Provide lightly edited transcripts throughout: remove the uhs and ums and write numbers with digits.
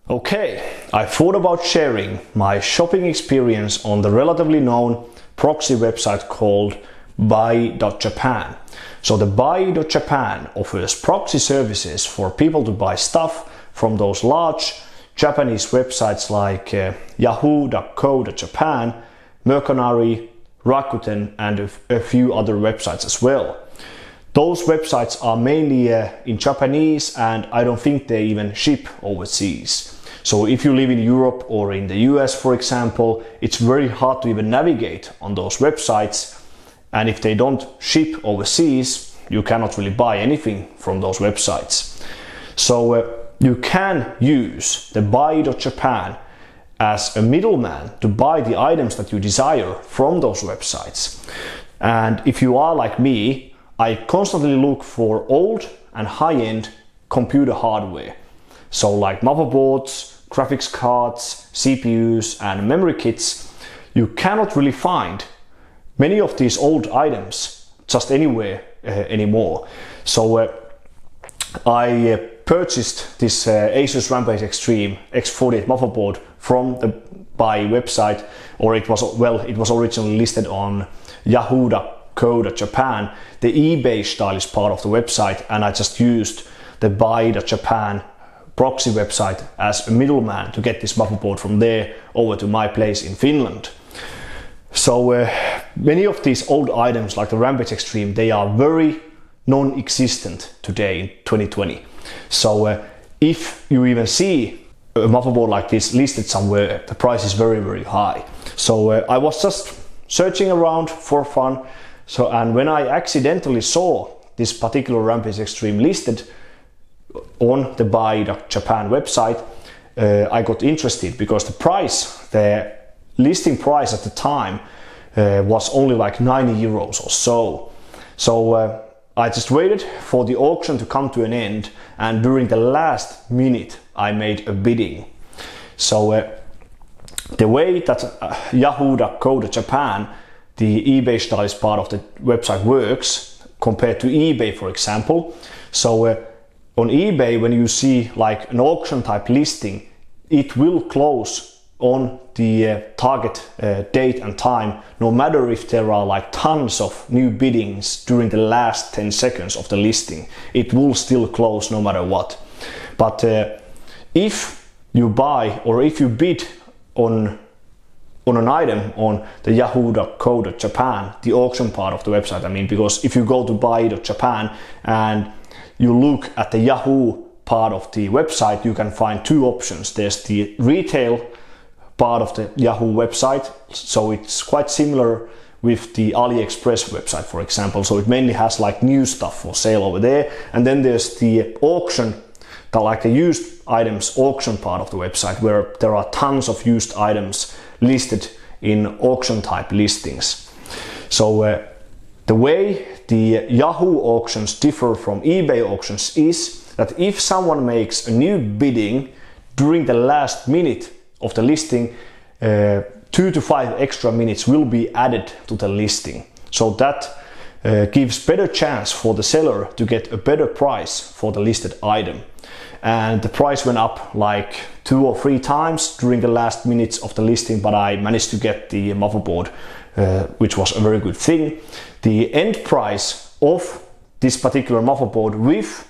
Okay, I thought about sharing my shopping experience on the relatively known proxy website called Buyee.Japan. So the Buyee.Japan offers proxy services for people to buy stuff from those large Japanese websites like Yahoo.co.Japan, Mercari, Rakuten and a few other websites as well. Those websites are mainly in Japanese, and I don't think they even ship overseas. So if you live in Europe or in the US, for example, it's very hard to even navigate on those websites. And if they don't ship overseas, you cannot really buy anything from those websites. So you can use the Buyee.Japan as a middleman to buy the items that you desire from those websites. And if you are like me, I constantly look for old and high-end computer hardware. So like motherboards, graphics cards, CPUs and memory kits. You cannot really find many of these old items just anywhere anymore. So I purchased this Asus Rampage Extreme X48 motherboard from the Buyee website, or it was originally listed on Yahoo.co.Japan, the eBay stylish part of the website, and I just used the Buyee.Japan proxy website as a middleman to get this motherboard from there over to my place in Finland. So many of these old items like the Rampage Extreme, they are very non-existent today in 2020. So if you even see a motherboard like this listed somewhere, the price is very, very high. So I was just searching around for fun. And when I accidentally saw this particular Rampage Extreme listed on the Buyee.Japan website, I got interested because the listing price at the time was only like 90 euros or so. So I just waited for the auction to come to an end, and during the last minute I made a bidding. So the way that Yahoo.co.Japan, the eBay stylish part of the website, works compared to eBay, for example. So on eBay, when you see like an auction type listing, it will close on the target date and time, no matter if there are like tons of new biddings during the last 10 seconds of the listing. It will still close no matter what. But if you buy or if you bid on an item on the Yahoo.co.Japan, the auction part of the website, I mean, because if you go to Buyee.Japan and you look at the Yahoo part of the website, you can find two options. There's the retail part of the Yahoo website, so it's quite similar with the AliExpress website, for example. So it mainly has like new stuff for sale over there. And then there's the auction, like the used items auction part of the website, where there are tons of used items listed in auction type listings. So the way the Yahoo auctions differ from eBay auctions is that if someone makes a new bidding during the last minute of the listing, 2 to 5 extra minutes will be added to the listing. So that gives better chance for the seller to get a better price for the listed item. And the price went up like 2 or 3 times during the last minutes of the listing, but I managed to get the motherboard, which was a very good thing. The end price of this particular motherboard with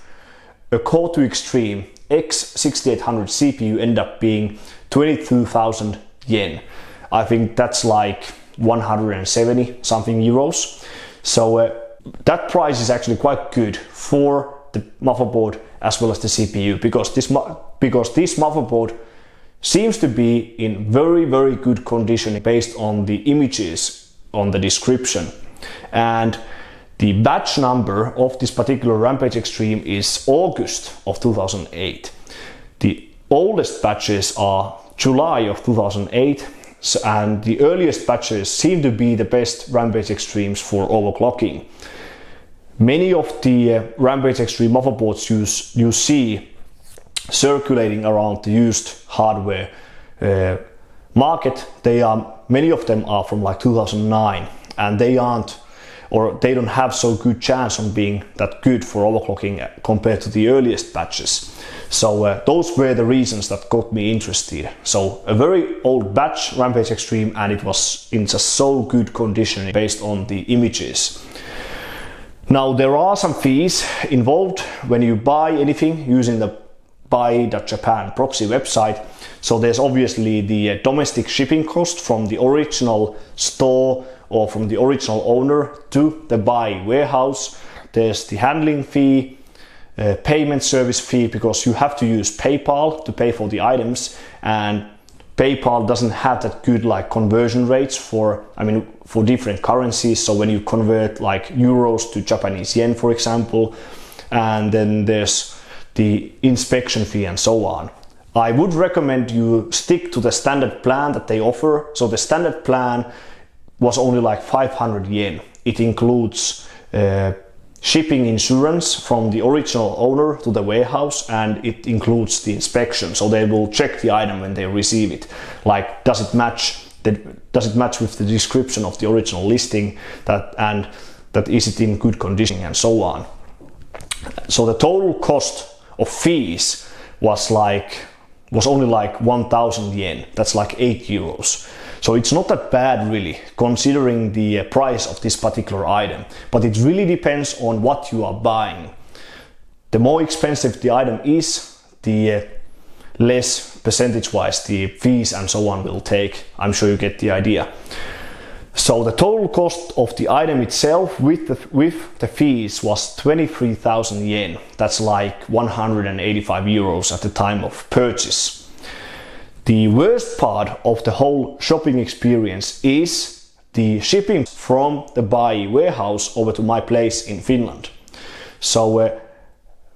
a Core 2 Extreme X6800 CPU ended up being 22,000 yen. I think that's like 170 something euros. So that price is actually quite good for the motherboard as well as the CPU, because this motherboard seems to be in very, very good condition based on the images on the description. And the batch number of this particular Rampage Extreme is August of 2008. The oldest batches are July of 2008, and the earliest batches seem to be the best Rampage Extremes for overclocking. Many of the Rampage Extreme motherboards you see circulating around the used hardware market, many of them are from like 2009, and they aren't or they don't have so good chance on being that good for overclocking compared to the earliest batches. So those were the reasons that got me interested. So a very old batch, Rampage Extreme, and it was in just so good condition based on the images. Now there are some fees involved when you buy anything using the Buyee.Japan proxy website. So there's obviously the domestic shipping cost from the original store or from the original owner to the Buyee warehouse. There's the handling fee, payment service fee, because you have to use PayPal to pay for the items, and PayPal doesn't have that good like conversion rates for different currencies. So when you convert like euros to Japanese yen, for example, and then there's the inspection fee and so on. I would recommend you stick to the standard plan that they offer. So the standard plan was only like 500 yen. It includes shipping insurance from the original owner to the warehouse, and it includes the inspection. So they will check the item when they receive it. Like, does it match with the description of the original listing, and that is it in good condition and so on. So the total cost of fees was only like 1,000 yen. That's like 8 euros. So it's not that bad really, considering the price of this particular item. But it really depends on what you are buying. The more expensive the item is, the less percentage-wise the fees and so on will take. I'm sure you get the idea. So the total cost of the item itself with the fees was 23,000 yen. That's like 185 euros at the time of purchase. The worst part of the whole shopping experience is the shipping from the Buyee warehouse over to my place in Finland. So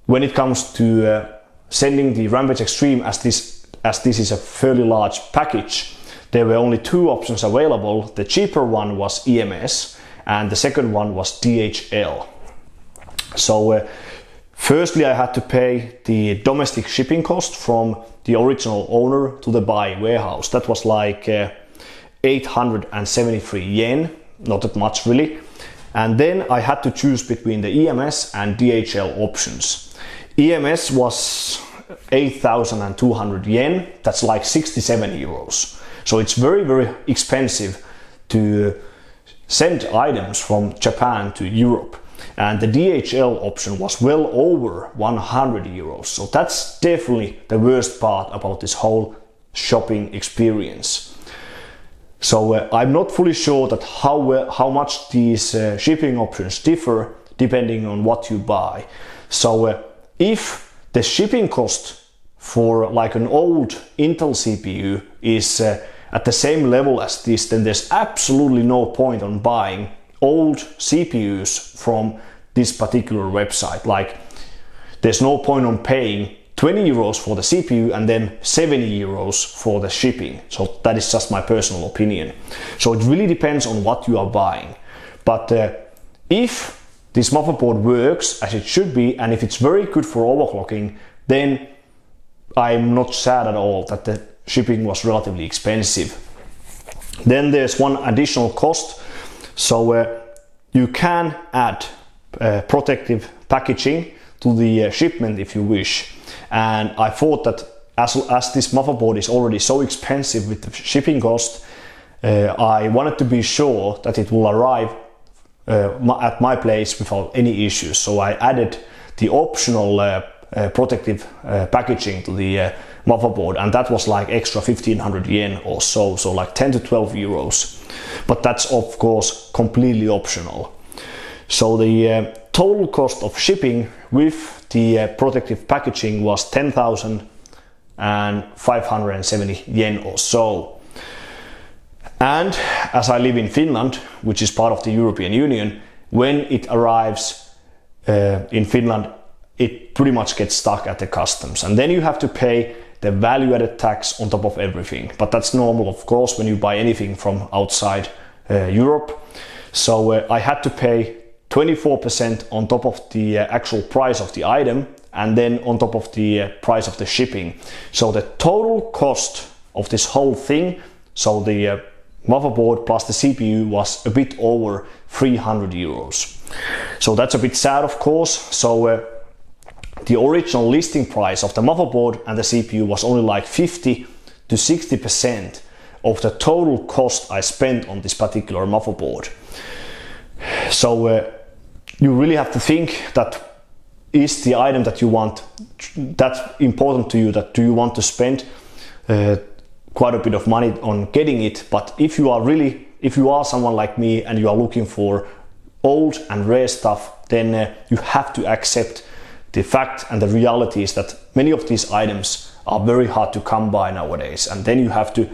when it comes to sending the Rampage Extreme, as this is a fairly large package, there were only two options available. The cheaper one was EMS and the second one was DHL. So firstly I had to pay the domestic shipping cost from the original owner to the Buyee warehouse. That was like 873 yen, not that much really. And then I had to choose between the EMS and DHL options. EMS was 8,200 yen, that's like 67 euros. So it's very, very expensive to send items from Japan to Europe. And the DHL option was well over 100 euros. So that's definitely the worst part about this whole shopping experience. So I'm not fully sure that how much these shipping options differ depending on what you buy. So if the shipping cost for like an old Intel CPU is at the same level as this, then there's absolutely no point on buying old CPUs from this particular website. Like, there's no point on paying 20 euros for the CPU and then 70 euros for the shipping. So that is just my personal opinion. So it really depends on what you are buying. But if this motherboard works as it should be, and if it's very good for overclocking, then I'm not sad at all that the shipping was relatively expensive. Then there's one additional cost. So you can add protective packaging to the shipment if you wish. And I thought that as this motherboard is already so expensive with the shipping cost, I wanted to be sure that it will arrive at my place without any issues. So I added the optional protective packaging to the motherboard, and that was like extra 1,500 yen or so, so like 10 to 12 euros. But that's of course completely optional. So the total cost of shipping with the protective packaging was 10,570 yen or so. And as I live in Finland, which is part of the European Union, when it arrives in Finland, it pretty much gets stuck at the customs, and then you have to pay the value-added tax on top of everything. But that's normal, of course, when you buy anything from outside Europe. So I had to pay 24% on top of the actual price of the item, and then on top of the price of the shipping. So the total cost of this whole thing, so the motherboard plus the CPU was a bit over 300 euros. So that's a bit sad, of course. So the original listing price of the motherboard and the CPU was only like 50 to 60% of the total cost I spent on this particular motherboard. So you really have to think that is the item that you want that important to you, that do you want to spend quite a bit of money on getting it. But if you are someone like me and you are looking for old and rare stuff, then you have to accept the fact and the reality is that many of these items are very hard to come by nowadays, and then you have to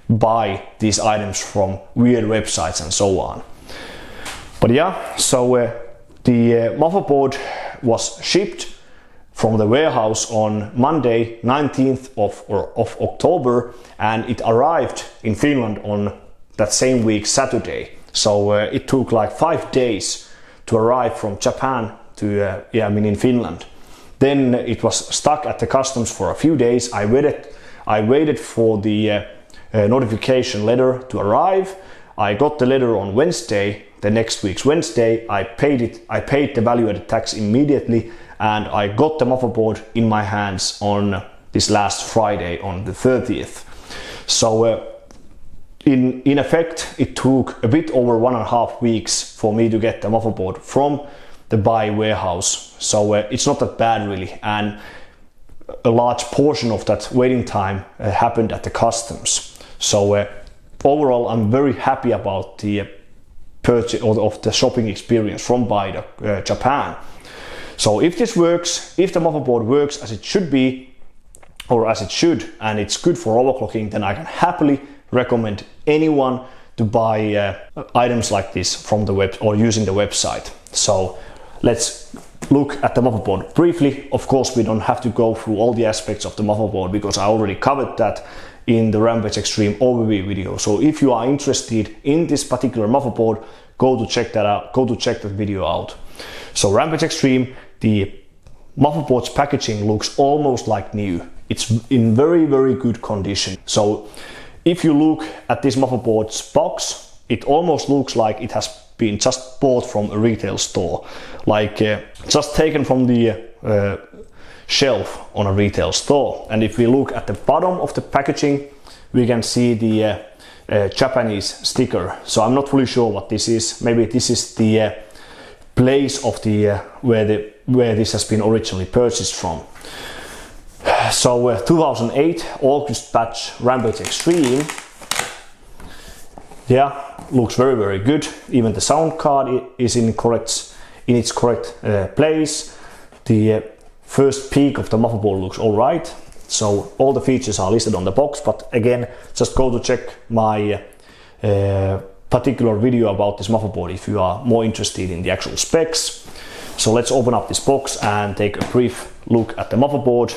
buy these items from weird websites and so on. But yeah, so the motherboard was shipped from the warehouse on Monday 19th of October, and it arrived in Finland on that same week, Saturday. So it took like 5 days to arrive from Japan to in Finland. Then it was stuck at the customs for a few days. I waited for the notification letter to arrive. I got the letter on Wednesday, the next week's Wednesday. I paid the value-added tax immediately, and I got the motherboard in my hands on this last Friday, on the 30th. So in effect, it took a bit over 1.5 weeks for me to get the motherboard from the Buyee warehouse. So it's not that bad really, and a large portion of that waiting time happened at the customs. So overall, I'm very happy about the purchase of the shopping experience from Buyee.Japan. So if this works, if the motherboard works as it should be, or as it should, and it's good for overclocking, then I can happily recommend anyone to buy items like this from the web or using the website. So let's look at the motherboard briefly. Of course, we don't have to go through all the aspects of the motherboard because I already covered that in the Rampage Extreme overview video. So if you are interested in this particular motherboard, go to check that video out. So Rampage Extreme, the motherboard's packaging looks almost like new. It's in very, very good condition. So if you look at this motherboard's box, it almost looks like it has been just bought from a retail store, like just taken from the shelf on a retail store. And if we look at the bottom of the packaging, we can see the Japanese sticker. So I'm not fully sure what this is. Maybe this is the place of the where this has been originally purchased from. So 2008 August batch Rampage Extreme. Yeah, looks very, very good. Even the sound card is in its correct place. The first peek of the motherboard looks all right. So all the features are listed on the box, but again, just go to check my particular video about this motherboard if you are more interested in the actual specs. So let's open up this box and take a brief look at the motherboard.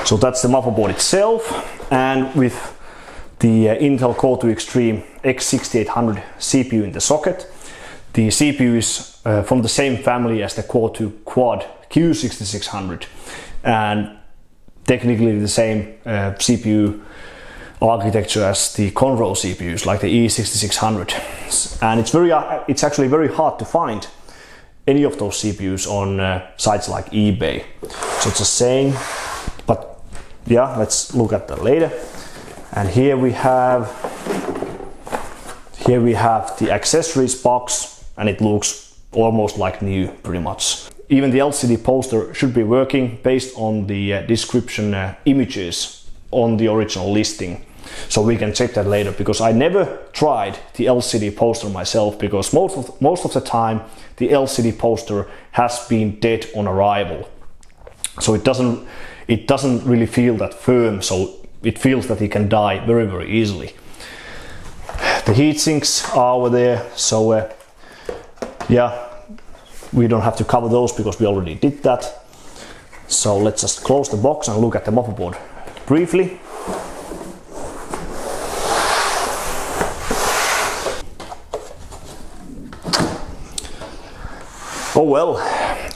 So that's the motherboard itself, and with the Intel Core 2 Extreme X6800 CPU in the socket. The CPU is from the same family as the Core 2 Quad Q6600, and technically the same CPU architecture as the Conroe CPUs, like the E6600. And it's actually very hard to find any of those CPUs on sites like eBay. So it's a saying, but yeah, let's look at that later. And here we have the accessories box, and it looks almost like new, pretty much. Even the LCD poster should be working based on the description images on the original listing. So we can check that later, because I never tried the LCD poster myself, because most of the time the LCD poster has been dead on arrival. So it doesn't really feel that firm, so it feels that it can die very, very easily. The heat sinks are over there, so yeah, we don't have to cover those because we already did that. So let's just close the box and look at the motherboard briefly. Oh well,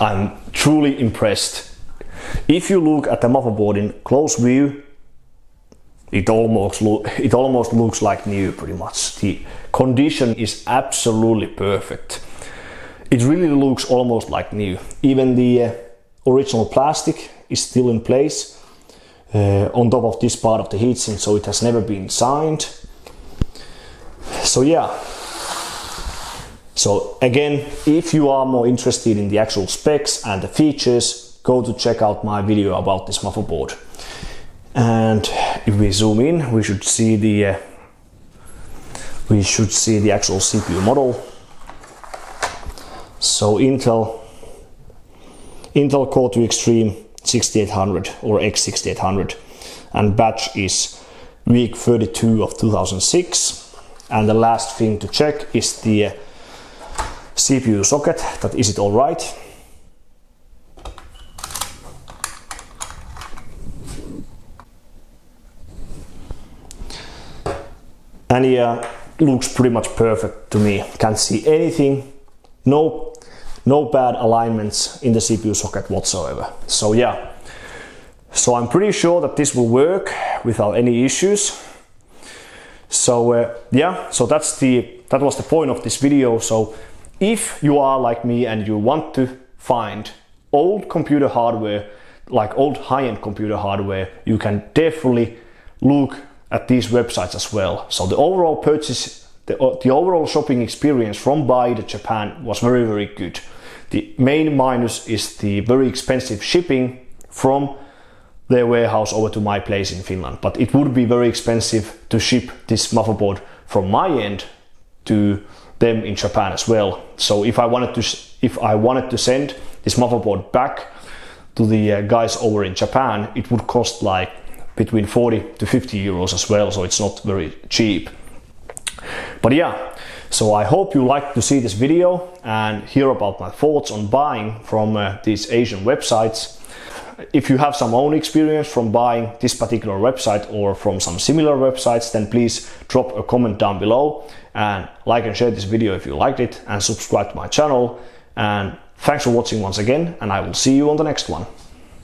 I'm truly impressed. If you look at the motherboard in close view, it almost looks like new pretty much. The condition is absolutely perfect. It really looks almost like new. Even the original plastic is still in place on top of this part of the heatsink, so it has never been signed. So yeah. So again, if you are more interested in the actual specs and the features, go to check out my video about this motherboard. And if we zoom in, we should see the actual CPU model. So Intel Core 2 Extreme 6800 or X6800, and batch is week 32 of 2006. And the last thing to check is the CPU socket, that is it all right. And yeah, looks pretty much perfect to me. Can't see anything, no bad alignments in the CPU socket whatsoever. So yeah, so I'm pretty sure that this will work without any issues. So yeah, so that was the point of this video. So if you are like me and you want to find old computer hardware, like old high-end computer hardware, you can definitely look at these websites as well. So the overall purchase, the overall shopping experience from Buyee.Japan was very, very good. The main minus is the very expensive shipping from their warehouse over to my place in Finland. But it would be very expensive to ship this motherboard from my end to them in Japan as well. So if I wanted to send this motherboard back to the guys over in Japan, it would cost like between 40 to 50 euros as well, so it's not very cheap. But yeah, so I hope you like to see this video and hear about my thoughts on buying from these Asian websites. If you have some own experience from buying this particular website or from some similar websites, then please drop a comment down below and like and share this video if you liked it, and subscribe to my channel. And thanks for watching once again, and I will see you on the next one.